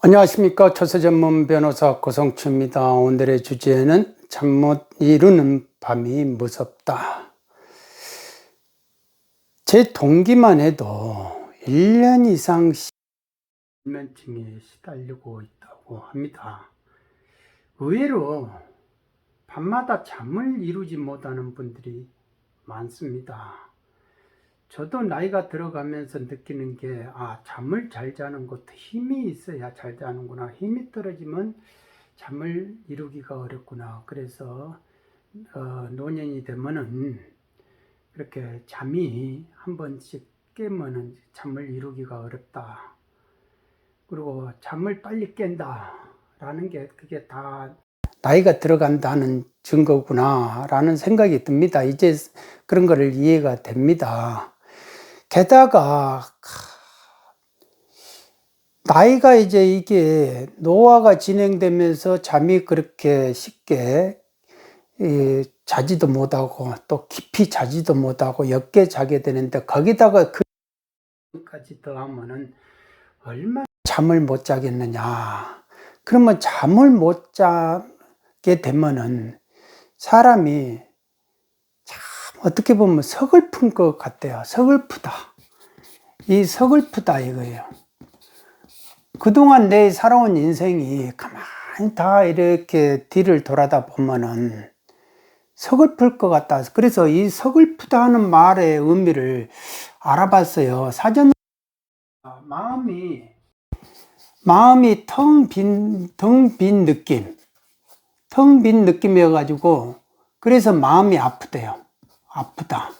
안녕하십니까. 처세전문 변호사 고성추입니다. 오늘의 주제는 잠 못 이루는 밤이 무섭다. 제 동기만 해도 1년 이상 불면증에 시달리고 있다고 합니다. 의외로 밤마다 잠을 이루지 못하는 분들이 많습니다. 저도 나이가 들어가면서 느끼는 게, 잠을 잘 자는 것도 힘이 있어야 잘 자는구나. 힘이 떨어지면 잠을 이루기가 어렵구나. 그래서 노년이 되면은 그렇게 잠이 한 번씩 깨면은 잠을 이루기가 어렵다. 그리고 잠을 빨리 깬다 라는 게 그게 다 나이가 들어간다는 증거구나 라는 생각이 듭니다. 이제 그런 거를 이해가 됩니다. 게다가 나이가 이제 이게 노화가 진행되면서 잠이 그렇게 쉽게 자지도 못하고 또 깊이 자지도 못하고 옅게 자게 되는데, 거기다가 그까지 더하면은 얼마나 잠을 못 자겠느냐. 그러면 잠을 못 자게 되면은 사람이 참 어떻게 보면 서글픈 것 같아요. 서글프다. 이 서글프다 이거예요. 그동안 내 살아온 인생이 가만히 다 이렇게 뒤를 돌아다 보면은 서글플 것 같다. 그래서 이 서글프다 하는 말의 의미를 알아봤어요. 마음이 텅 빈 느낌. 텅 빈 느낌이어가지고, 그래서 마음이 아프대요. 아프다.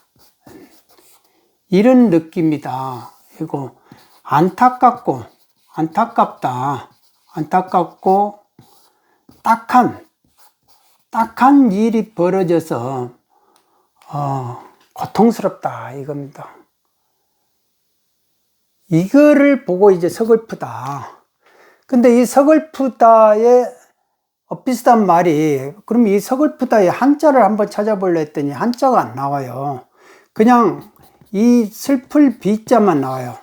이런 느낌이다. 이거 안타깝다. 안타깝고, 딱한 일이 벌어져서, 고통스럽다. 이겁니다. 이거를 보고 이제 서글프다. 근데 이 서글프다에 비슷한 말이, 그럼 이 서글프다의 한자를 한번 찾아보려 했더니 한자가 안 나와요. 그냥 이 슬플 비자만 나와요.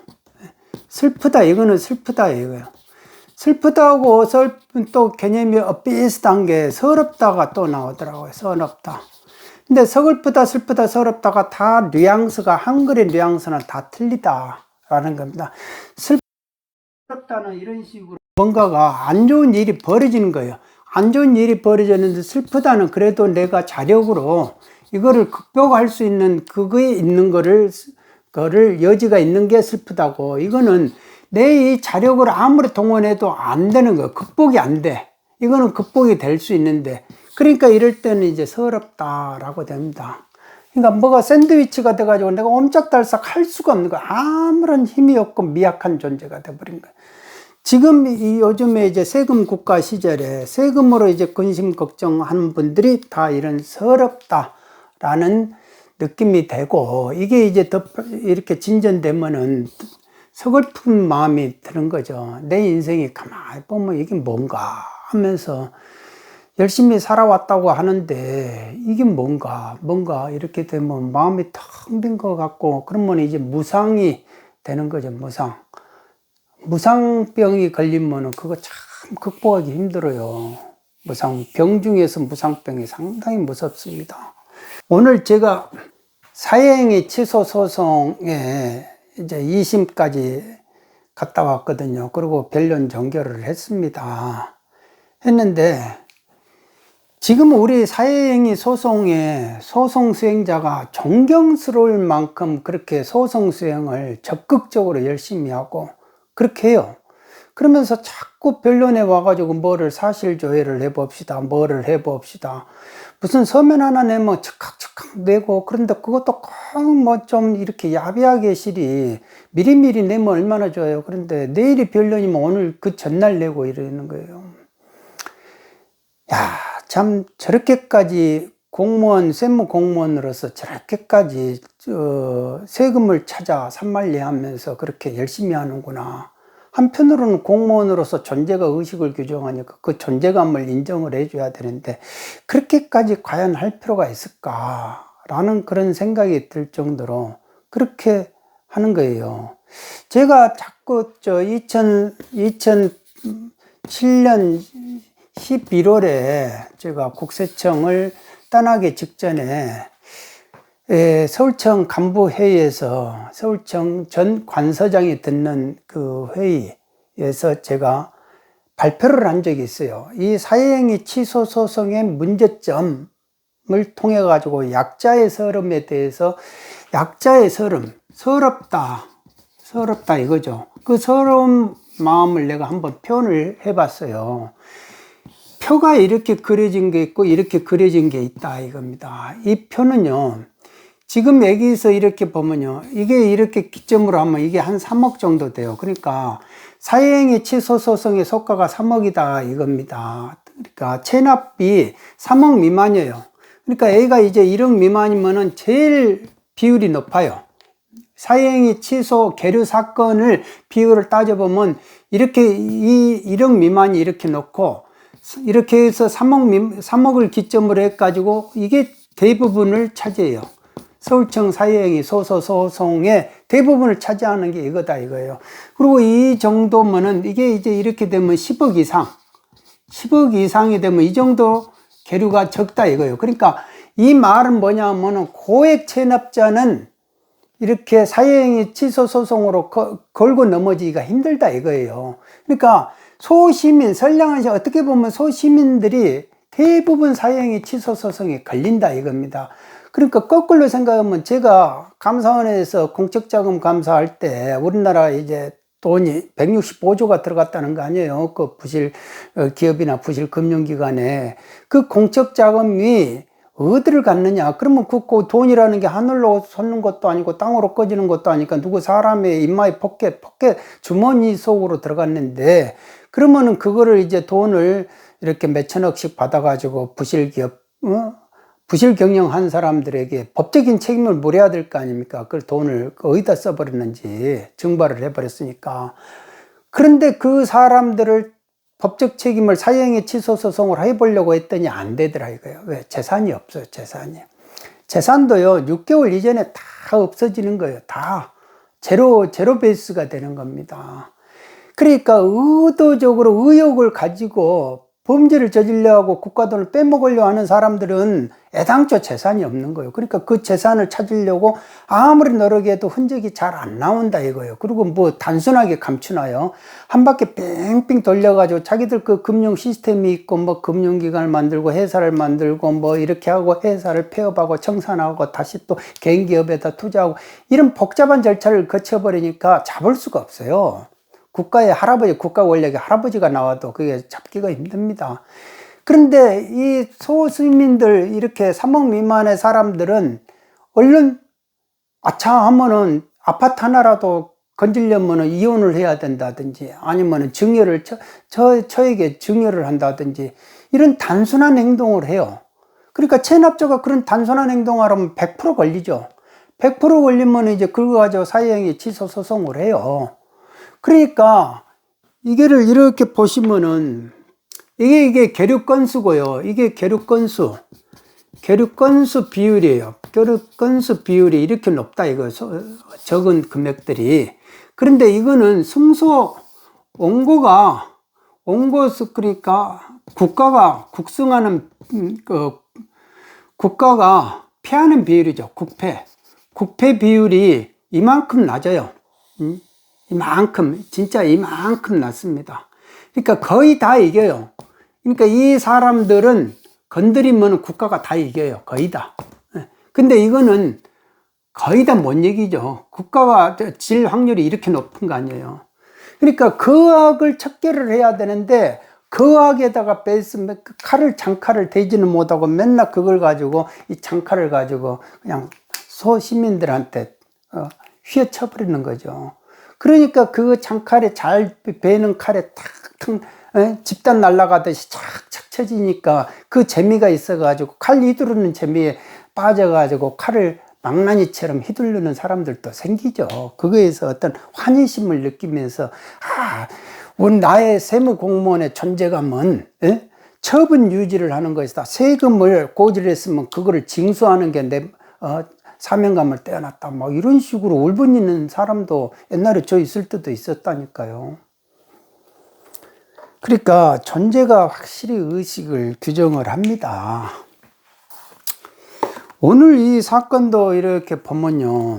슬프다, 이거는 슬프다, 이거예요. 슬프다고 또 개념이 비슷한 게 서럽다가 또 나오더라고요. 서럽다. 근데 서글프다, 슬프다, 서럽다가 다 뉘앙스가, 한글의 뉘앙스는 다 틀리다라는 겁니다. 슬프다는 이런 식으로 뭔가가 안 좋은 일이 벌어지는 거예요. 안 좋은 일이 벌어졌는데, 슬프다는 그래도 내가 자력으로 이거를 극복할 수 있는 그거에 있는 거를 여지가 있는 게 슬프다고. 이거는 내 이 자력을 아무리 동원해도 안 되는 거예요. 극복이 안 돼. 이거는 극복이 될 수 있는데, 그러니까 이럴 때는 이제 서럽다라고 됩니다. 그러니까 뭐가 샌드위치가 돼가지고 내가 옴짝달싹 할 수가 없는 거야. 아무런 힘이 없고 미약한 존재가 돼버린 거야. 지금 요즘에 이제 세금 국가 시절에 세금으로 이제 근심 걱정하는 분들이 다 이런 서럽다라는 느낌이 되고, 이게 이제 더 이렇게 진전되면은 서글픈 마음이 드는 거죠. 내 인생이 가만히 보면 이게 뭔가 하면서 열심히 살아왔다고 하는데 이게 뭔가 이렇게 되면 마음이 텅 빈 것 같고, 그러면 이제 무상이 되는 거죠. 무상병이 걸리면 그거 참 극복하기 힘들어요. 병 중에서 무상병이 상당히 무섭습니다. 오늘 제가 사회행위 취소 소송에 이제 2심까지 갔다 왔거든요. 그리고 변론 종결을 했는데, 지금 우리 사회행위 소송에 소송 수행자가 존경스러울 만큼 그렇게 소송 수행을 적극적으로 열심히 하고 그렇게 해요. 그러면서 자꾸 변론에 와가지고 뭐를 사실조회를 해봅시다. 뭐를 해봅시다. 무슨 서면 하나 내면 즉각 내고, 그런데 그것도 꼭 뭐 좀 이렇게 야비하게 미리미리 내면 얼마나 좋아요. 그런데 내일이 변론이면 오늘 그 전날 내고 이러는 거예요. 야, 참 저렇게까지 세무 공무원으로서 저렇게까지 세금을 찾아 산만리하면서 그렇게 열심히 하는구나. 한편으로는 공무원으로서 존재가 의식을 규정하니까 그 존재감을 인정을 해줘야 되는데, 그렇게까지 과연 할 필요가 있을까라는 그런 생각이 들 정도로 그렇게 하는 거예요. 제가 자꾸 7년 11월에 제가 국세청을 떠나기 직전에 서울청 간부회의에서 서울청 전 관서장이 듣는 그 회의에서 제가 발표를 한 적이 있어요. 이 사회행위 취소 소송의 문제점을 통해 가지고 약자의 서름에 대해서 약자의 서름, 서럽다 이거죠. 그 서러운 마음을 내가 한번 표현을 해봤어요. 표가 이렇게 그려진 게 있고 이렇게 그려진 게 있다 이겁니다. 이 표는요, 지금 여기서 이렇게 보면요, 이게 이렇게 기점으로 하면 이게 한 3억 정도 돼요. 그러니까 사회행위 취소 소송의 속가가 3억이다 이겁니다. 그러니까 체납비 3억 미만이에요. 그러니까 A가 이제 1억 미만이면은 제일 비율이 높아요. 사회행위 취소 계류 사건을 비율을 따져보면 이렇게 1억 미만이 이렇게 놓고 이렇게 해서 3억을 기점으로 해가지고 이게 대부분을 차지해요. 서울청 사회행위 소송의 대부분을 차지하는 게 이거다 이거예요. 그리고 이 정도면은 이게 이제 이렇게 되면 10억 이상이 되면 이 정도 계류가 적다 이거예요. 그러니까 이 말은 뭐냐면은 고액 체납자는 이렇게 사회행위 취소 소송으로 걸고 넘어지기가 힘들다 이거예요. 그러니까 소시민, 선량한 어떻게 보면 소시민들이 대부분 사회행위 취소 소송에 걸린다 이겁니다. 그러니까 거꾸로 생각하면 제가 감사원에서 공적자금 감사할 때 우리나라 이제 돈이 165조가 들어갔다는 거 아니에요. 그 부실 기업이나 부실 금융기관에 그 공적자금이 어디를 갔느냐? 그러면 그 돈이라는 게 하늘로 솟는 것도 아니고 땅으로 꺼지는 것도 아니까 누구 사람의 임마의 포켓 주머니 속으로 들어갔는데 그러면은 그거를 이제 돈을 이렇게 몇천억씩 받아가지고 부실 기업, 부실 경영한 사람들에게 법적인 책임을 물어야 될 거 아닙니까? 그 돈을 어디다 써버렸는지 증발을 해버렸으니까. 그런데 그 사람들을 법적 책임을 사회행위 취소 소송을 해보려고 했더니 안 되더라 이거예요. 왜? 재산이 없어요, 재산이. 재산도요, 6개월 이전에 다 없어지는 거예요. 다. 제로 베이스가 되는 겁니다. 그러니까 의도적으로 의욕을 가지고 범죄를 저지르려고 국가 돈을 빼먹으려 하는 사람들은 애당초 재산이 없는 거예요. 그러니까 그 재산을 찾으려고 아무리 노력해도 흔적이 잘 안 나온다 이거예요. 그리고 뭐 단순하게 감추나요? 한 바퀴 뺑뺑 돌려가지고 자기들 그 금융 시스템이 있고 뭐 금융기관을 만들고 회사를 만들고 뭐 이렇게 하고 회사를 폐업하고 청산하고 다시 또 개인 기업에다 투자하고 이런 복잡한 절차를 거쳐버리니까 잡을 수가 없어요. 국가의 할아버지, 국가 권력의 할아버지가 나와도 그게 잡기가 힘듭니다. 그런데 이 소시민들 이렇게 3억 미만의 사람들은 얼른 아차 하면은 아파트 하나라도 건지려면은 이혼을 해야 된다든지 아니면은 증여를 저에게 증여를 한다든지 이런 단순한 행동을 해요. 그러니까 체납자가 그런 단순한 행동을 하면 100% 걸리죠. 100% 걸리면 이제 그거 가지고 사회행위 취소 소송을 해요. 그러니까 이게를 이렇게 보시면은 이게 계류 건수고요. 이게 계류 건수 비율이에요. 계류 건수 비율이 이렇게 높다 이거 적은 금액들이. 그런데 이거는 승소 원고수 그러니까 국가가 국승하는 국가가 패하는 비율이죠. 국패 비율이 이만큼 낮아요. 진짜 이만큼 낮습니다. 그러니까 거의 다 이겨요. 그러니까 이 사람들은 건드리면 국가가 다 이겨요. 거의 다. 근데 이거는 거의 다 못 이기죠. 국가가 질 확률이 이렇게 높은 거 아니에요. 그러니까 그 악을 척결을 해야 되는데 그 악에다가 뺐으면 장칼을 대지는 못하고 맨날 그걸 가지고 이 장칼을 가지고 그냥 소시민들한테 휘어쳐버리는 거죠. 그러니까 그 장칼에 잘 베는 칼에 탁탁 집단 날아가듯이 착착 쳐지니까 그 재미가 있어가지고 칼 휘두르는 재미에 빠져가지고 칼을 망나니처럼 휘두르는 사람들도 생기죠. 그거에서 어떤 환희심을 느끼면서 나의 세무공무원의 존재감은 처분 유지를 하는 것이다. 세금을 고질했으면 그거를 징수하는 게 내 사명감을 떼어놨다. 뭐 이런 식으로 울분이는 사람도 옛날에 저 있을 때도 있었다니까요. 그러니까 존재가 확실히 의식을 규정을 합니다. 오늘 이 사건도 이렇게 보면요,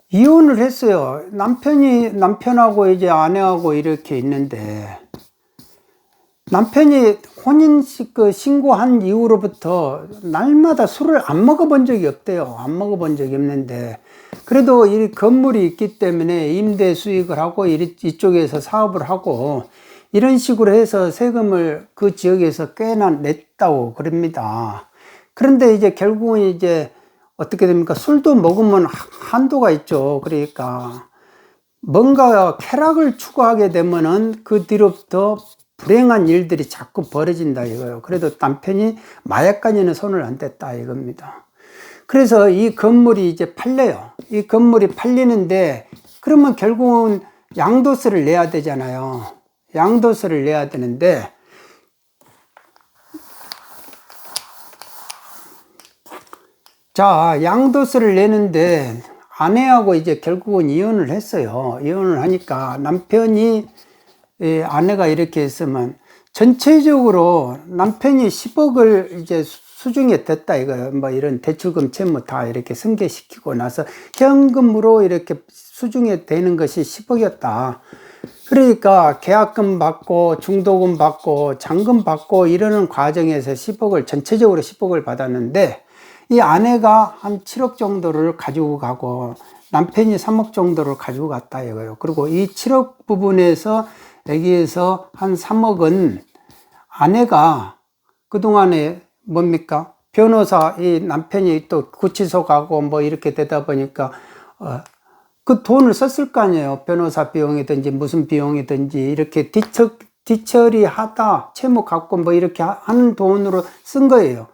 이혼을 했어요. 남편하고 이제 아내하고 이렇게 있는데, 남편이 혼인 신고한 이후로부터 날마다 술을 안 먹어본 적이 없대요. 안 먹어본 적이 없는데, 그래도 이 건물이 있기 때문에 임대 수익을 하고 이쪽에서 사업을 하고 이런 식으로 해서 세금을 그 지역에서 꽤나 냈다고 그럽니다. 그런데 이제 결국은 이제 어떻게 됩니까? 술도 먹으면 한도가 있죠. 그러니까 뭔가 쾌락을 추구하게 되면은 그 뒤로부터 불행한 일들이 자꾸 벌어진다 이거예요. 그래도 남편이 마약까지는 손을 안 댔다 이겁니다. 그래서 이 건물이 이제 팔려요. 이 건물이 팔리는데 그러면 결국은 양도세를 내야 되잖아요. 양도세를 내야 되는데, 자, 양도세를 내는데 아내하고 이제 결국은 이혼을 했어요. 이혼을 하니까 남편이, 아내가 이렇게 했으면 전체적으로 남편이 10억을 이제 수중에 됐다 이거예요. 뭐 이런 대출금 채무 다 이렇게 승계시키고 나서 현금으로 이렇게 수중에 되는 것이 10억이었다. 그러니까 계약금 받고 중도금 받고 잔금 받고 이러는 과정에서 10억을 전체적으로 10억을 받았는데, 이 아내가 한 7억 정도를 가지고 가고 남편이 3억 정도를 가지고 갔다 이거예요. 그리고 이 7억 부분에서 여기에서 한 3억은 아내가 그동안에 뭡니까? 변호사, 이 남편이 또 구치소 가고 뭐 이렇게 되다 보니까 그 돈을 썼을 거 아니에요. 변호사 비용이든지 무슨 비용이든지 이렇게 뒤처리하다 채무 갚고 뭐 이렇게 하는 돈으로 쓴 거예요.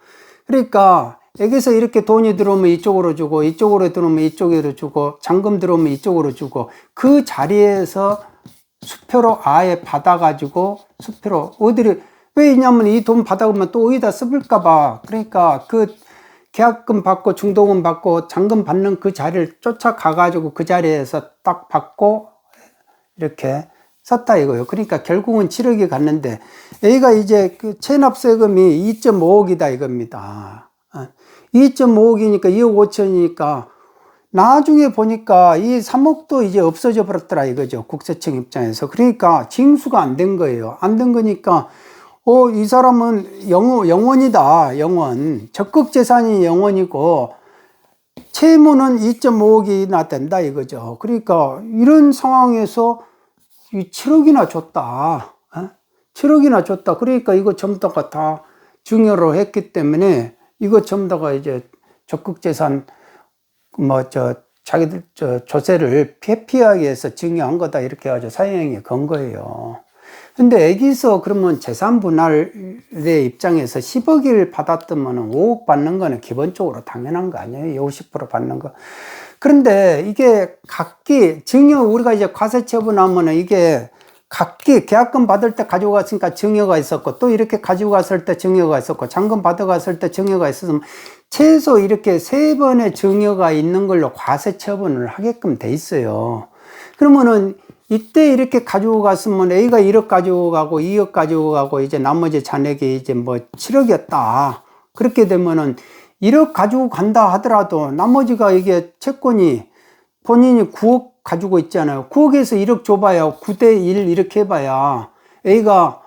그러니까 여기서 이렇게 돈이 들어오면 이쪽으로 주고 이쪽으로 들어오면 이쪽으로 주고 잔금 들어오면 이쪽으로 주고 그 자리에서 수표로 아예 받아가지고 수표로 어디를, 왜냐면 이 돈 받아오면 또 어디다 써볼까 봐. 그러니까 그 계약금 받고 중도금 받고 잔금 받는 그 자리를 쫓아가가지고 그 자리에서 딱 받고 이렇게 썼다 이거예요. 그러니까 결국은 7억이 갔는데 여기가 이제 그 체납세금이 2.5억이다 이겁니다. 2.5억이니까 2억 5천이니까 나중에 보니까 이 3억도 이제 없어져 버렸더라 이거죠. 국세청 입장에서. 그러니까 징수가 안 된 거예요. 안 된 거니까 이 사람은 영원이다. 영원. 적극 재산이 영원이고 채무는 2.5억이나 된다 이거죠. 그러니까 이런 상황에서 이 7억이나 줬다. 7억이나 줬다. 그러니까 이거 전부 다 증여로 했기 때문에 이거 전부 다가 이제 적극 재산 자기들 조세를 회피하기 위해서 증여한 거다 이렇게 해가지고 사형이 건 거예요. 근데 여기서 그러면 재산 분할의 입장에서 10억을 받았더면 5억 받는 거는 기본적으로 당연한 거 아니에요? 50% 받는 거. 그런데 이게 각기 증여, 우리가 이제 과세 처분하면은 이게 각기 계약금 받을 때 가지고 갔으니까 증여가 있었고 또 이렇게 가지고 갔을 때 증여가 있었고 잔금 받아갔을 때 증여가 있었으면 최소 이렇게 3번의 증여가 있는 걸로 과세 처분을 하게끔 돼 있어요. 그러면은 이때 이렇게 가지고 갔으면 A가 1억 가지고 가고 2억 가지고 가고 이제 나머지 잔액이 이제 뭐 7억이었다. 그렇게 되면은 1억 가지고 간다 하더라도 나머지가 이게 채권이 본인이 9억 가지고 있잖아요. 9억에서 1억 줘봐야 9대1 이렇게 해봐야 A가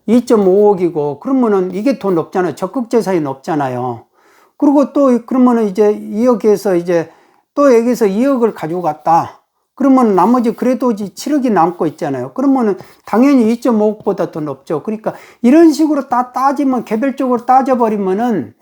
2.5억이고 그러면은 이게 돈 없잖아요. 적극재산이 없잖아요. 그리고 또 그러면은 이제 2억에서 이제 또 여기서 2억을 가지고 갔다. 그러면 나머지 그래도 7억이 남고 있잖아요. 그러면은 당연히 2.5억보다 더 높죠. 그러니까 이런 식으로 따지면 개별적으로 따져버리면은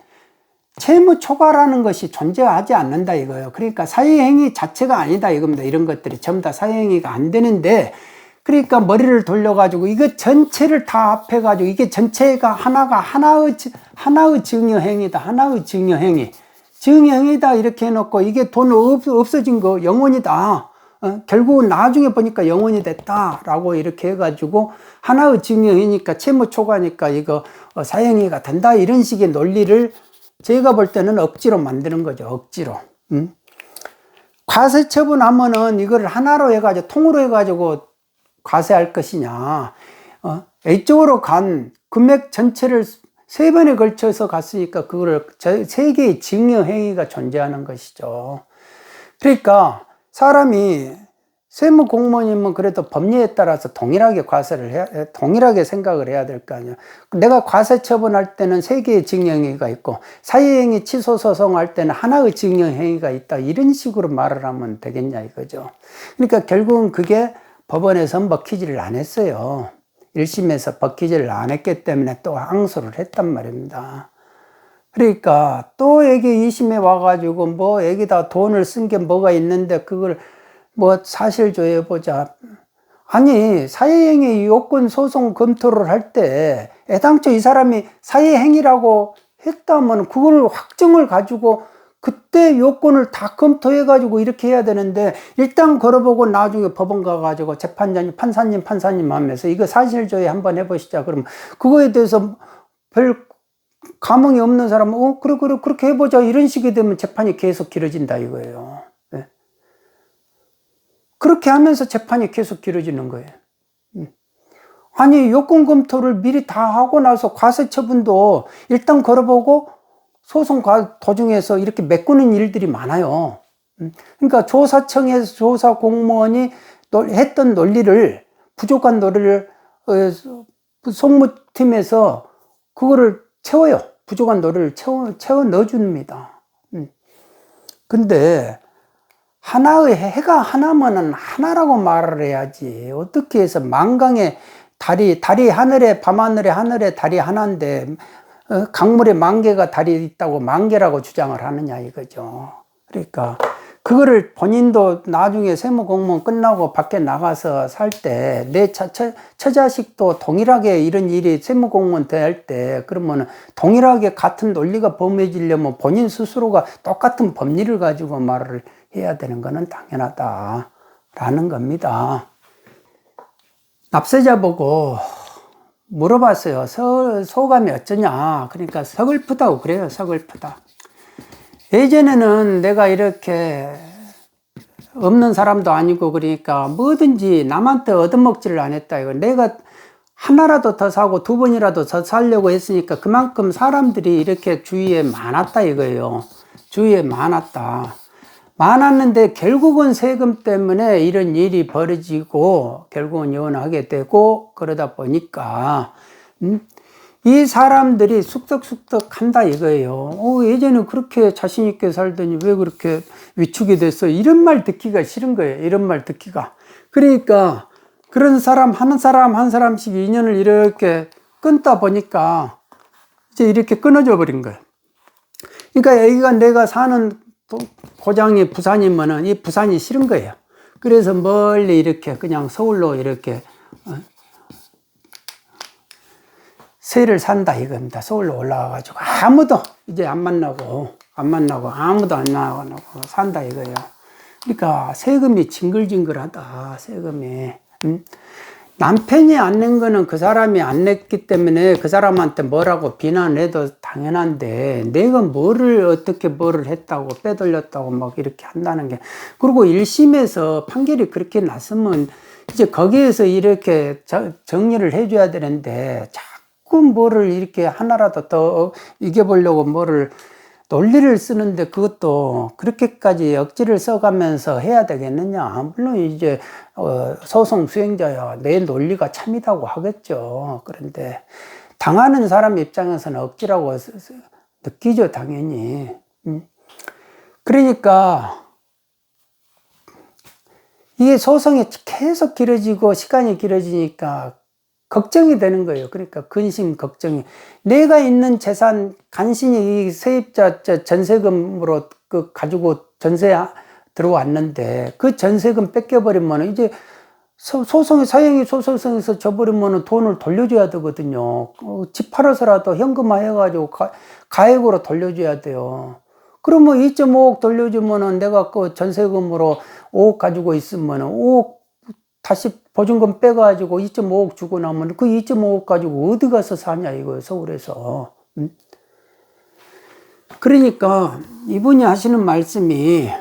채무 초과라는 것이 존재하지 않는다 이거예요. 그러니까 사회행위 자체가 아니다 이겁니다. 이런 것들이 전부 다 사회행위가 안 되는데, 그러니까 머리를 돌려가지고 이거 전체를 다 합해가지고 이게 전체가 하나의 증여행위다. 하나의 증여행위. 증여행위다 이렇게 해놓고 이게 돈 없어진 거 영원이다. 결국은 나중에 보니까 영원이 됐다라고 이렇게 해가지고 하나의 증여행위니까 채무 초과니까 이거 사형이가 된다 이런 식의 논리를 제가 볼 때는 억지로 만드는 거죠. 억지로. 과세 처분하면은 이걸 하나로 해가지고 통으로 해가지고 과세할 것이냐. A쪽으로 간 금액 전체를 3번에 걸쳐서 갔으니까 그거를 3개의 증여 행위가 존재하는 것이죠. 그러니까 사람이 세무 공무원이면 그래도 법리에 따라서 동일하게 동일하게 생각을 해야 될 거 아니야. 내가 과세 처분할 때는 3개의 증여행위가 있고, 사유행위 취소 소송할 때는 하나의 증여행위가 있다. 이런 식으로 말을 하면 되겠냐 이거죠. 그러니까 결국은 그게 법원에서 먹히지를 안 했어요. 1심에서 먹히지를 안 했기 때문에 또 항소를 했단 말입니다. 그러니까 또 여기 2심에 와가지고 뭐 여기다 돈을 쓴 게 뭐가 있는데 그걸 뭐 사실 조회해보자. 아니, 사회행위 요건 소송 검토를 할 때 애당초 이 사람이 사회행위라고 했다면 그걸 확정을 가지고 그때 요건을 다 검토해가지고 이렇게 해야 되는데, 일단 걸어보고 나중에 법원 가가지고 재판장님, 판사님 하면서 이거 사실조회 한번 해보시자. 그러면 그거에 대해서 별 감흥이 없는 사람은 그래 그렇게 해보자 이런 식이 되면 재판이 계속 길어진다 이거예요. 네. 그렇게 하면서 재판이 계속 길어지는 거예요. 아니, 요건 검토를 미리 다 하고 나서 과세 처분도 일단 걸어보고 소송 도중에서 이렇게 메꾸는 일들이 많아요. 그러니까 조사청에서 조사 공무원이 했던 논리를, 부족한 논리를 송무팀에서 그거를 채워요. 부족한 논리를 채워 넣어줍니다. 근데 하나의 해가 하나면은 하나라고 말을 해야지. 어떻게 해서 만강의 달이 하늘에, 하늘에 달이 하나인데 강물에 10,000개가 달이 있다고 10,000개라고 주장을 하느냐 이거죠. 그러니까 그거를 본인도 나중에 세무공무원 끝나고 밖에 나가서 살 때 내 처자식도 동일하게 이런 일이 세무공무원 될 때 그러면 동일하게 같은 논리가 범해지려면 본인 스스로가 똑같은 법리를 가지고 말을 해야 되는 거는 당연하다라는 겁니다. 납세자 보고 물어봤어요. 소감이 어쩌냐. 그러니까 서글프다고 그래요. 서글프다. 예전에는 내가 이렇게 없는 사람도 아니고 그러니까 뭐든지 남한테 얻어먹지를 안 했다. 이거 내가 하나라도 더 사고 2번이라도 더 살려고 했으니까 그만큼 사람들이 이렇게 주위에 많았다 이거예요. 주위에 많았는데 결국은 세금 때문에 이런 일이 벌어지고 결국은 이혼하게 되고 그러다 보니까 이 사람들이 쑥덕쑥덕 한다 이거예요. 예전에 그렇게 자신있게 살더니 왜 그렇게 위축이 됐어? 이런 말 듣기가 싫은 거예요. 이런 말 듣기가. 그러니까 그런 사람 한 사람씩 인연을 이렇게 끊다 보니까 이제 이렇게 끊어져 버린 거예요. 그러니까 여기가 내가 사는 고장이 부산이면은 이 부산이 싫은 거예요. 그래서 멀리 이렇게 그냥 서울로 이렇게 세를 산다 이겁니다. 서울로 올라가가지고 아무도 이제 안 만나고 아무도 안 만나고 산다 이거예요. 그러니까 세금이 징글징글하다. 세금이. 남편이 안 낸 거는 그 사람이 안 냈기 때문에 그 사람한테 뭐라고 비난해도 당연한데 내가 어떻게 뭐를 했다고 빼돌렸다고 막 이렇게 한다는 게, 그리고 1심에서 판결이 그렇게 났으면 이제 거기에서 이렇게 정리를 해줘야 되는데 자꾸 뭐를 이렇게 하나라도 더 이겨보려고 논리를 쓰는데 그것도 그렇게까지 억지를 써가면서 해야 되겠느냐. 물론 이제 소송 수행자야 내 논리가 참이다고 하겠죠. 그런데 당하는 사람 입장에서는 억지라고 느끼죠, 당연히. 그러니까 이게 소송이 계속 길어지고 시간이 길어지니까 걱정이 되는 거예요. 그러니까 근심 걱정이. 내가 있는 재산 간신히 이 세입자 전세금으로 가지고 전세 들어왔는데 그 전세금 뺏겨버리면 이제 사형이 소송에서 져버리면 돈을 돌려줘야 되거든요. 집 팔아서라도 현금화 해가지고 가액으로 돌려줘야 돼요. 그러면 2.5억 돌려주면은 내가 그 전세금으로 5억 가지고 있으면은 5억 다시 보증금 빼가지고 2.5억 주고 나면 그 2.5억 가지고 어디 가서 사냐 이거예요, 서울에서. 그러니까 이분이 하시는 말씀이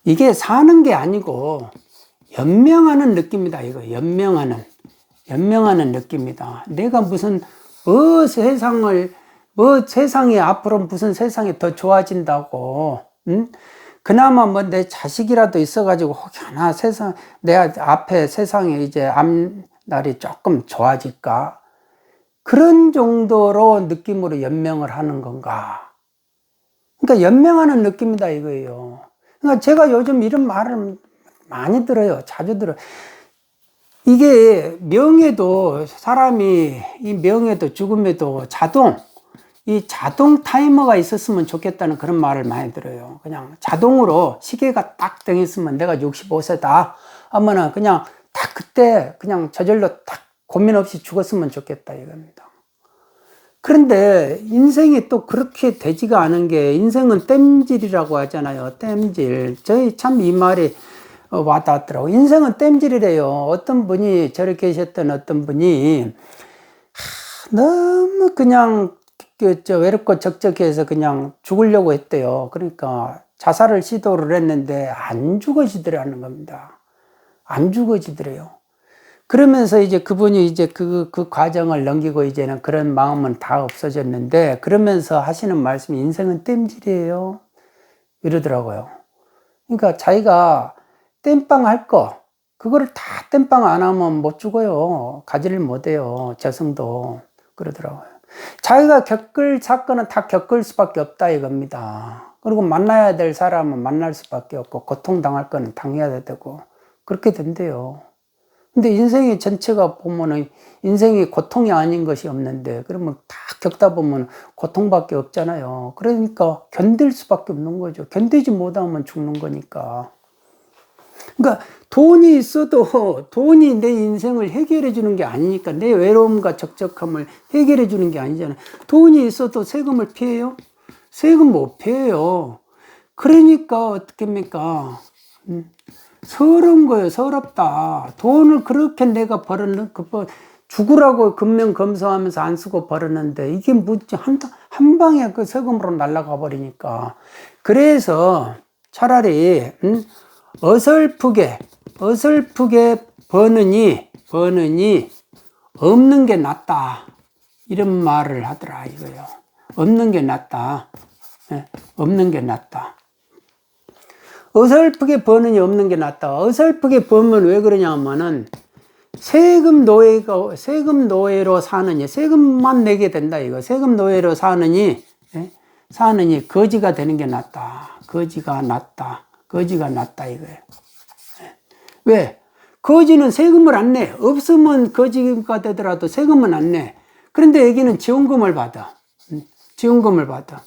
이게 사는 게 아니고 연명하는 느낌이다. 이거 연명하는 느낌이다. 내가 무슨 세상이 앞으로 무슨 세상이 더 좋아진다고, 응? 그나마 뭐 내 자식이라도 있어가지고 혹여나 내가 앞에 세상에 이제 앞날이 조금 좋아질까? 그런 정도로 느낌으로 연명을 하는 건가? 그러니까 연명하는 느낌이다 이거예요. 그러니까 제가 요즘 이런 말을 많이 들어요. 자주 들어요. 이게 명예도 사람이 이 명예도 죽음에도 이 자동 타이머가 있었으면 좋겠다는 그런 말을 많이 들어요. 그냥 자동으로 시계가 딱 정했으면 내가 65세다 하면은 그냥 딱 그때 그냥 저절로 딱 고민 없이 죽었으면 좋겠다 이겁니다. 그런데 인생이 또 그렇게 되지가 않은 게, 인생은 땜질이라고 하잖아요. 땜질. 저희 참 이 말이 와닿더라고요. 인생은 땜질이래요. 어떤 분이, 저를 계셨던 어떤 분이 너무 그냥 외롭고 적적해서 그냥 죽으려고 했대요. 그러니까 자살을 시도를 했는데 안 죽어지더라는 겁니다. 안 죽어지더래요. 그러면서 이제 그분이 이제 그 과정을 넘기고 이제는 그런 마음은 다 없어졌는데, 그러면서 하시는 말씀이 인생은 땜질이에요 이러더라고요. 그러니까 자기가 땜빵 할 거, 그거를 다 땜빵 안 하면 못 죽어요. 가지를 못해요. 저승도. 그러더라고요. 자기가 겪을 사건은 다 겪을 수밖에 없다 이겁니다. 그리고 만나야 될 사람은 만날 수밖에 없고, 고통당할 거는 당해야 되고, 그렇게 된대요. 근데 인생의 전체가 보면은 인생이 고통이 아닌 것이 없는데, 그러면 다 겪다 보면 고통밖에 없잖아요. 그러니까 견딜 수밖에 없는 거죠. 견디지 못하면 죽는 거니까. 그러니까 돈이 있어도 돈이 내 인생을 해결해 주는 게 아니니까, 내 외로움과 적적함을 해결해 주는 게 아니잖아요. 돈이 있어도 세금을 피해요? 세금 못 피해요. 그러니까 어떻게 합니까? 서러운 거예요. 서럽다. 돈을 그렇게 내가 죽으라고 근면검사하면서 안 쓰고 벌었는데 이게 뭐지? 한 방에 그 세금으로 날아가 버리니까. 그래서 차라리 어설프게 버느니 없는 게 낫다, 이런 말을 하더라 이거요. 없는 게 낫다. 없는 게 낫다. 어설프게 버느니 없는 게 낫다. 어설프게 벌면 왜 그러냐면은 세금 노예로 사느니, 세금만 내게 된다 이거. 세금 노예로 사느니 거지가 되는 게 낫다. 거지가 낫다 이거예요. 왜? 거지는 세금을 안 내. 없으면 거지가 되더라도 세금은 안 내. 그런데 여기는 지원금을 받아. 지원금을 받아.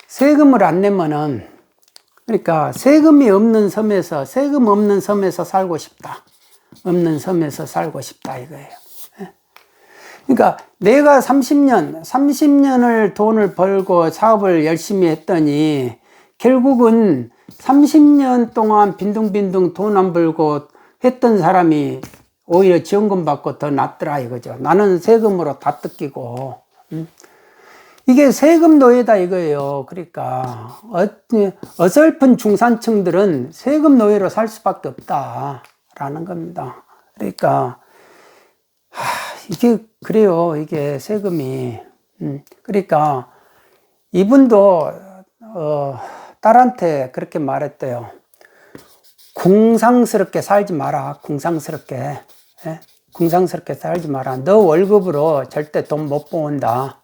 세금을 안 내면은, 그러니까 세금 없는 섬에서 살고 싶다. 없는 섬에서 살고 싶다 이거예요. 그러니까 내가 30년을 돈을 벌고 사업을 열심히 했더니 결국은 30년 동안 빈둥빈둥 돈 안 벌고 했던 사람이 오히려 지원금 받고 더 낫더라 이거죠. 나는 세금으로 다 뜯기고. 이게 세금 노예다 이거예요. 그러니까 어설픈 중산층들은 세금 노예로 살 수밖에 없다라는 겁니다. 그러니까 이게 그래요. 이게 세금이. 그러니까 이분도 딸한테 그렇게 말했대요. 궁상스럽게 살지 마라. 궁상스럽게 살지 마라. 너 월급으로 절대 돈 못 모은다.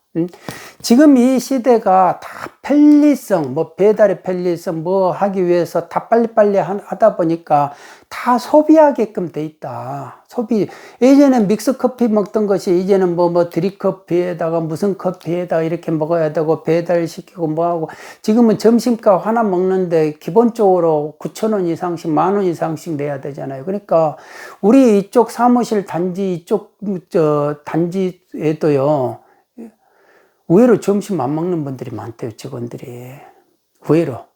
지금 이 시대가 다 편리성, 배달의 편리성 하기 위해서 다 빨리빨리 하다 보니까 다 소비하게끔 돼 있다. 예전엔 믹스 커피 먹던 것이 이제는 드립커피에다가 무슨 커피에다가 이렇게 먹어야 되고 배달시키고 뭐하고, 지금은 점심값 하나 먹는데 기본적으로 9,000원 이상씩, 10,000원 이상씩 내야 되잖아요. 그러니까 우리 이쪽 사무실 단지에도요, 의외로 점심 안 먹는 분들이 많대요, 직원들이. 의외로.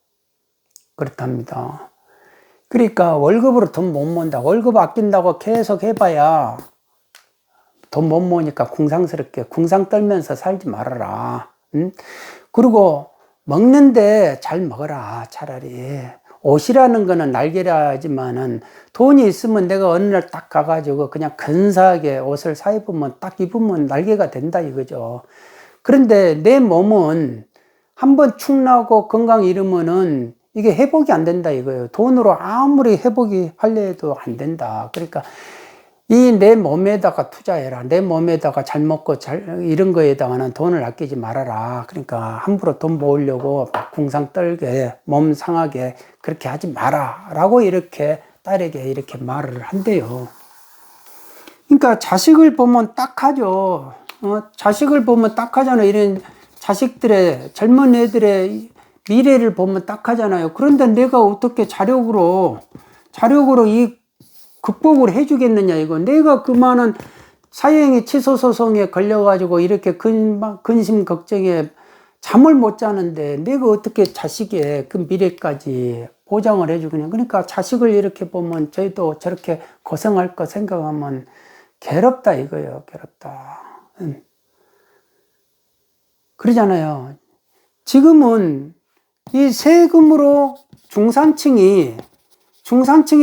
그렇답니다. 그러니까 월급으로 돈 못 모은다. 월급 아낀다고 계속 해봐야 돈 못 모으니까 궁상 떨면서 살지 말아라. 그리고 먹는데 잘 먹어라, 차라리. 옷이라는 거는 날개라지만은 돈이 있으면 내가 어느 날 딱 가가지고 그냥 근사하게 옷을 사 입으면 딱 입으면 날개가 된다 이거죠. 그런데 내 몸은 한번 축 나고 건강 잃으면은 이게 회복이 안 된다 이거예요. 돈으로 아무리 회복이 하려 해도 안 된다. 그러니까 이 내 몸에다가 투자해라. 내 몸에다가 잘 먹고 이런 거에다가는 돈을 아끼지 말아라. 그러니까 함부로 돈 모으려고 막 궁상 떨게 몸 상하게 그렇게 하지 마라. 라고 이렇게 딸에게 이렇게 말을 한대요. 그러니까 자식을 보면 딱 하죠. 자식을 보면 딱 하잖아요. 이런 자식들의 젊은 애들의 미래를 보면 딱 하잖아요. 그런데 내가 어떻게 자력으로 이 극복을 해주겠느냐 이거. 내가 그만한 사형의 취소 소송에 걸려가지고 이렇게 근심 걱정에 잠을 못 자는데 내가 어떻게 자식의 그 미래까지 보장을 해주겠냐. 그러니까 자식을 이렇게 보면 저희도 저렇게 고생할 거 생각하면 괴롭다 이거예요. 괴롭다. 그러잖아요. 지금은 이 세금으로 중산층이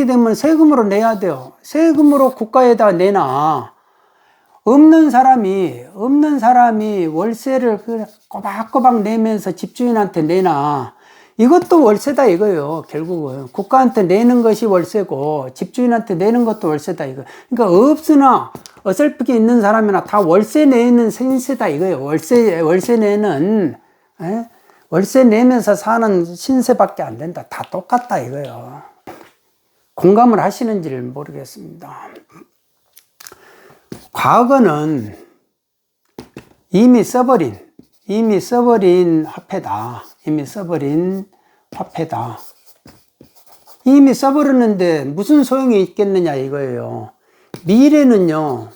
되면 세금으로 내야 돼요. 세금으로 국가에다 내놔. 없는 사람이 월세를 꼬박꼬박 내면서 집주인한테 내놔. 이것도 월세다 이거예요. 결국은 국가한테 내는 것이 월세고 집주인한테 내는 것도 월세다 이거. 그러니까 없으나 어설프게 있는 사람이나 다 월세 내는 신세다 이거예요. 월세 내는 월세 내면서 사는 신세밖에 안 된다. 다 똑같다 이거예요. 공감을 하시는지를 모르겠습니다. 과거는 이미 써버린 화폐다. 이미 써버렸는데 무슨 소용이 있겠느냐 이거예요. 미래는요,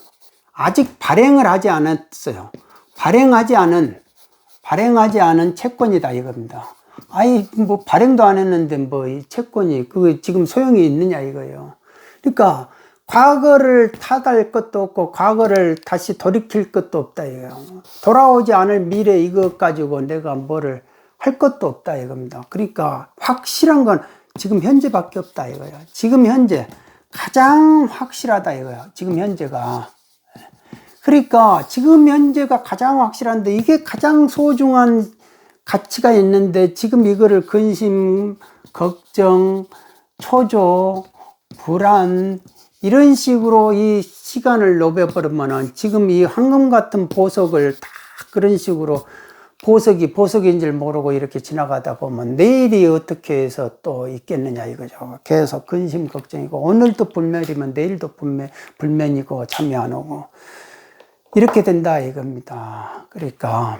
아직 발행을 하지 않았어요. 발행하지 않은 채권이다 이겁니다. 아이, 뭐, 발행도 안 했는데, 뭐, 이 채권이, 그게 지금 소용이 있느냐, 이거예요. 그러니까, 과거를 탓할 것도 없고, 과거를 다시 돌이킬 것도 없다, 이거예요. 돌아오지 않을 미래 이것 가지고 내가 뭐를 할 것도 없다, 이겁니다. 그러니까, 확실한 건 지금 현재밖에 없다, 이거예요. 지금 현재, 가장 확실하다, 이거예요. 지금 현재가. 그러니까, 지금 현재가 가장 확실한데, 이게 가장 소중한 가치가 있는데 지금 이거를 근심, 걱정, 초조, 불안 이런 식으로 이 시간을 녹여버리면은 지금 이 황금 같은 보석을 다 그런 식으로 보석인 줄 모르고 이렇게 지나가다 보면 내일이 어떻게 해서 또 있겠느냐 이거죠. 계속 근심, 걱정이고 오늘도 불면이면 내일도 불면이고 잠이 안 오고 이렇게 된다 이겁니다. 그러니까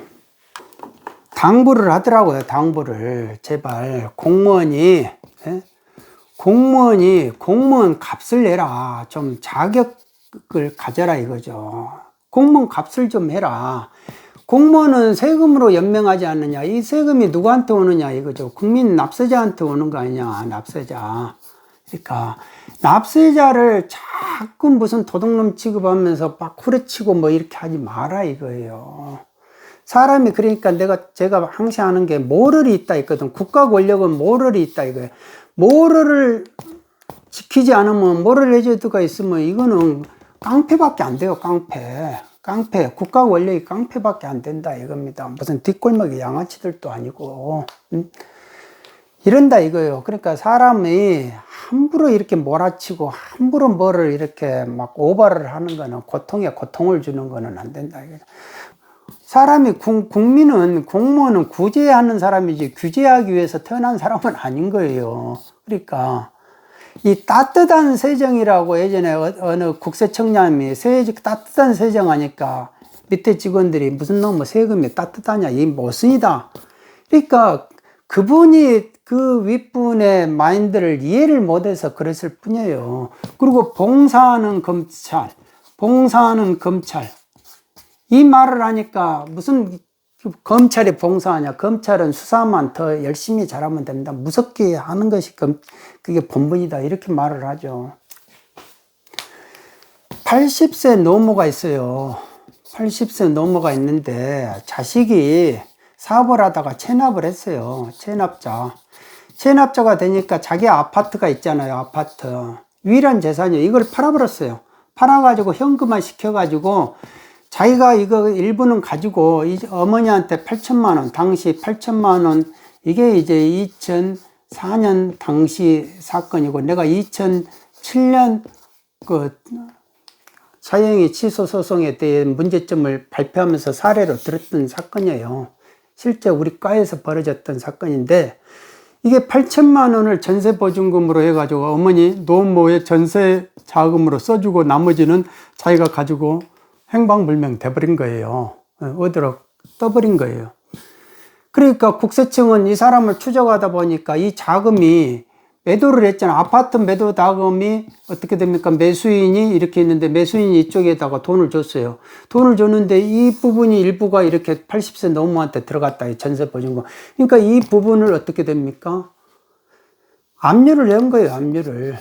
당부를 하더라고요. 당부를 제발 공무원 값을 내라. 좀 자격을 가져라 이거죠. 공무원 값을 좀 해라. 공무원은 세금으로 연명하지 않느냐. 이 세금이 누구한테 오느냐 이거죠. 국민 납세자한테 오는 거 아니냐. 납세자. 그러니까 납세자를 자꾸 무슨 도둑놈 취급하면서 막 후려치고 뭐 이렇게 하지 마라 이거예요. 사람이 그러니까 제가 항상 하는 게 모럴이 있다 있거든. 국가 권력은 모럴이 있다 이거예요. 모럴을 지키지 않으면 모럴 해저드가 있으면 이거는 깡패밖에 안 돼요. 깡패. 국가 권력이 깡패밖에 안 된다 이겁니다. 무슨 뒷골목의 양아치들도 아니고 이런다 이거예요. 그러니까 사람이 함부로 이렇게 몰아치고 함부로 뭐를 이렇게 막 오버를 하는 거는 고통에 고통을 주는 거는 안 된다 이거죠. 사람이 공무원은 구제하는 사람이지 규제하기 위해서 태어난 사람은 아닌 거예요. 그러니까 이 따뜻한 세정이라고 예전에 어느 국세청장님이 따뜻한 세정하니까 밑에 직원들이 무슨 놈의 세금이 따뜻하냐 이 모순이다. 그러니까 그분이 그 윗분의 마인드를 이해를 못해서 그랬을 뿐이에요. 그리고 봉사하는 검찰 이 말을 하니까 무슨 검찰이 봉사하냐. 검찰은 수사만 더 열심히 잘하면 됩니다. 무섭게 하는 것이 그게 본분이다. 이렇게 말을 하죠. 80세 노모가 있어요. 80세 노모가 있는데 자식이 사업을 하다가 체납을 했어요. 체납자가 되니까 자기 아파트가 있잖아요. 아파트. 유일한 재산이에요. 이걸 팔아버렸어요. 팔아가지고 현금화 시켜가지고 자기가 이거 일부는 가지고 어머니한테 8천만 원, 당시 8천만 원, 이게 이제 2004년 당시 사건이고, 내가 2007년 그 사형의 취소 소송에 대한 문제점을 발표하면서 사례로 들었던 사건이에요. 실제 우리 과에서 벌어졌던 사건인데, 이게 8천만 원을 전세 보증금으로 해가지고 어머니 노모의 전세 자금으로 써주고 나머지는 자기가 가지고 행방불명 돼버린 거예요. 어디로 떠버린 거예요. 그러니까 국세청은 이 사람을 추적하다 보니까 이 자금이 매도를 했잖아. 아파트 매도 자금이 어떻게 됩니까? 매수인이 이렇게 있는데 매수인이 이쪽에다가 돈을 줬어요. 돈을 줬는데 이 부분이 일부가 이렇게 80세 노모한테 들어갔다. 전세 보증금. 그러니까 이 부분을 어떻게 됩니까? 압류를 낸 거예요. 압류를.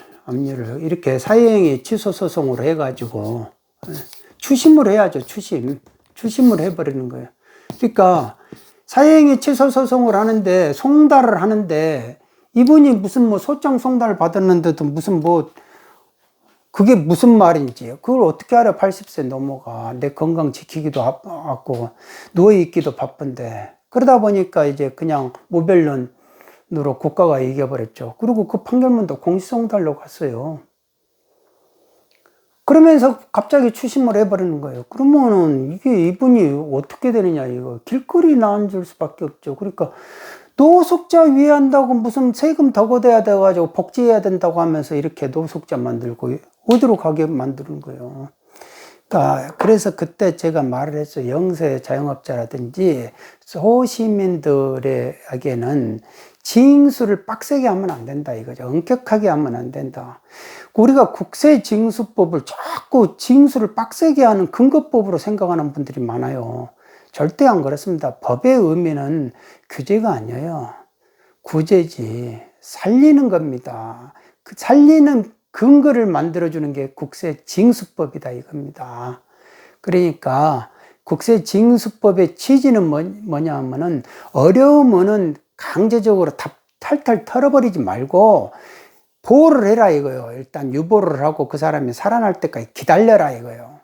이렇게 사형의 취소 소송으로 해가지고 추심을 해야죠. 추심을 해버리는 거예요. 그러니까 사형의 취소 소송을 하는데 송달을 하는데 이분이 무슨 뭐 소장 송달을 받았는데도 무슨 뭐 그게 무슨 말인지 그걸 어떻게 알아. 80세 넘어가 내 건강 지키기도 바쁘고 누워있기도 바쁜데, 그러다 보니까 이제 그냥 무변론으로 국가가 이겨버렸죠. 그리고 그 판결문도 공시송달로 갔어요. 그러면서 갑자기 추심을 해버리는 거예요. 그러면은 이게 이분이 어떻게 되느냐, 이거 길거리 나앉을 수밖에 없죠. 그러니까 노숙자 위한다고 무슨 세금 더 걷어야 돼가지고 복지해야 된다고 하면서 이렇게 노숙자 만들고 어디로 가게 만드는 거예요. 그러니까 그래서 그때 제가 말을 했어요. 영세 자영업자라든지 소시민들에게는 징수를 빡세게 하면 안 된다 이거죠. 엄격하게 하면 안 된다. 우리가 국세징수법을 자꾸 징수를 빡세게 하는 근거법으로 생각하는 분들이 많아요. 절대 안 그렇습니다. 법의 의미는 규제가 아니에요. 구제지. 살리는 겁니다. 그 살리는 근거를 만들어주는 게 국세징수법이다 이겁니다. 그러니까 국세징수법의 취지는 뭐냐 하면은 어려우면은 강제적으로 탈탈 털어버리지 말고 보호를 해라 이거예요. 일단 유보를 하고 그 사람이 살아날 때까지 기다려라 이거예요.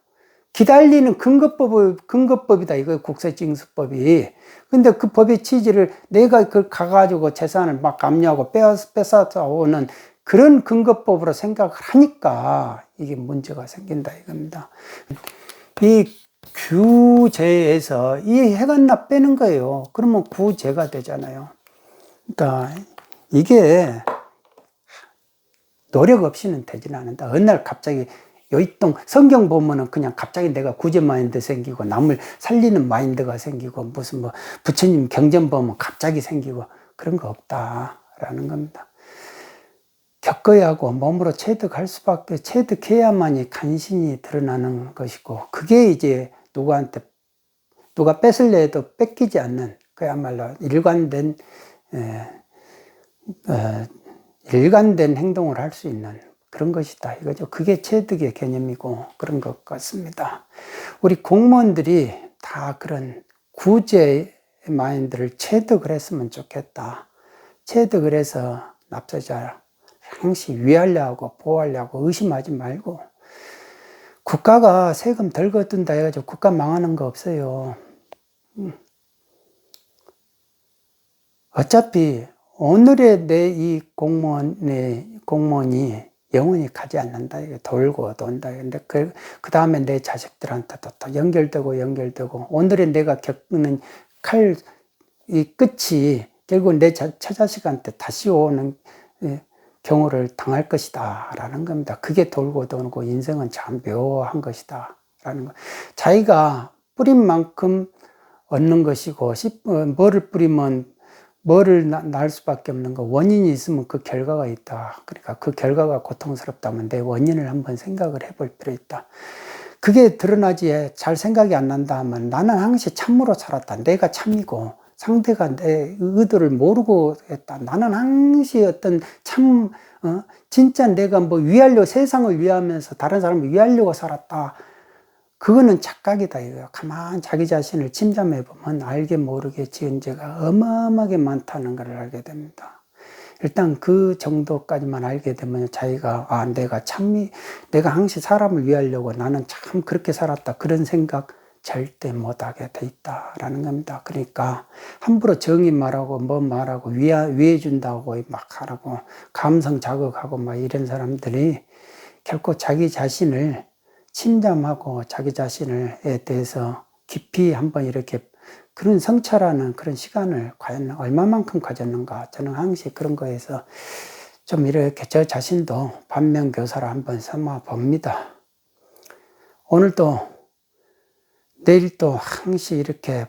기다리는 근거법이다 이거예요. 국세징수법이. 근데 그 법의 취지를 내가 그걸 가가지고 재산을 막 압류하고 뺏어서 오는 그런 근거법으로 생각을 하니까 이게 문제가 생긴다 이겁니다. 이 규제에서 이 해간납 빼는 거예요. 그러면 구제가 되잖아요. 그러니까 이게 노력 없이는 되지는 않는다. 어느 날 갑자기 요이동 성경 보면은 그냥 갑자기 내가 구제 마인드 생기고 남을 살리는 마인드가 생기고 무슨 뭐 부처님 경전 보면 갑자기 생기고 그런 거 없다라는 겁니다. 겪어야 하고 몸으로 체득할 수밖에, 체득해야만이 간신히 드러나는 것이고, 그게 이제 누가 뺏을래 해도 뺏기지 않는 그야말로 일관된 행동을 할 수 있는 그런 것이다 이거죠. 그게 체득의 개념이고 그런 것 같습니다. 우리 공무원들이 다 그런 구제의 마인드를 체득을 했으면 좋겠다. 체득을 해서 납세자 항상 위하려고 보호하려고 의심하지 말고, 국가가 세금 덜 걷는다 해가지고 국가 망하는 거 없어요. 어차피 오늘의 내 이 공무원이 영원히 가지 않는다. 이게 돌고 돈다. 근데 그 다음에 내 자식들한테도 또 연결되고 오늘의 내가 겪는 이 끝이 결국 내 처자식한테 다시 오는 경우를 당할 것이다 라는 겁니다. 그게 돌고 도는 인생은 참 묘한 것이다 라는 거. 자기가 뿌린 만큼 얻는 것이고 뭐를 뿌리면 뭐를 날 수밖에 없는 거. 원인이 있으면 그 결과가 있다. 그러니까 그 결과가 고통스럽다면 내 원인을 한번 생각을 해볼 필요 있다. 그게 드러나지 잘 생각이 안 난다 하면 나는 항상 참으로 살았다. 내가 참이고 상대가 내 의도를 모르고 했다. 나는 항상 어떤 진짜 내가 뭐 세상을 위하면서 다른 사람을 위하려고 살았다. 그거는 착각이다 이거야. 가만 자기 자신을 침잠해 보면 알게 모르게 지은 죄가 어마어마하게 많다는 걸 알게 됩니다. 일단 그 정도까지만 알게 되면 자기가 내가 항상 사람을 위하려고 나는 참 그렇게 살았다 그런 생각 절대 못하게 돼 있다라는 겁니다. 그러니까 함부로 정의 말하고 뭐 말하고 위해 준다고 막 하라고 감성 자극하고 막 이런 사람들이 결코 자기 자신을 침잠하고 자기 자신에 대해서 깊이 한번 이렇게 그런 성찰하는 그런 시간을 과연 얼마만큼 가졌는가. 저는 항상 그런 거에서 좀 이렇게 저 자신도 반면교사로 한번 삼아 봅니다. 오늘도 내일 또 항상 이렇게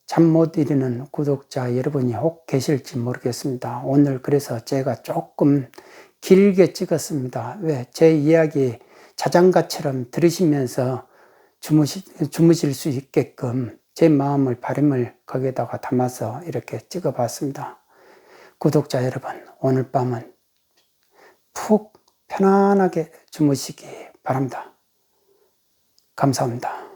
잠 못 이루는 구독자 여러분이 혹 계실지 모르겠습니다. 오늘 그래서 제가 조금 길게 찍었습니다. 왜? 제 이야기 자장가처럼 들으시면서 주무실 수 있게끔 제 마음을 바람을 거기에다가 담아서 이렇게 찍어봤습니다. 구독자 여러분, 오늘 밤은 푹 편안하게 주무시기 바랍니다. 감사합니다.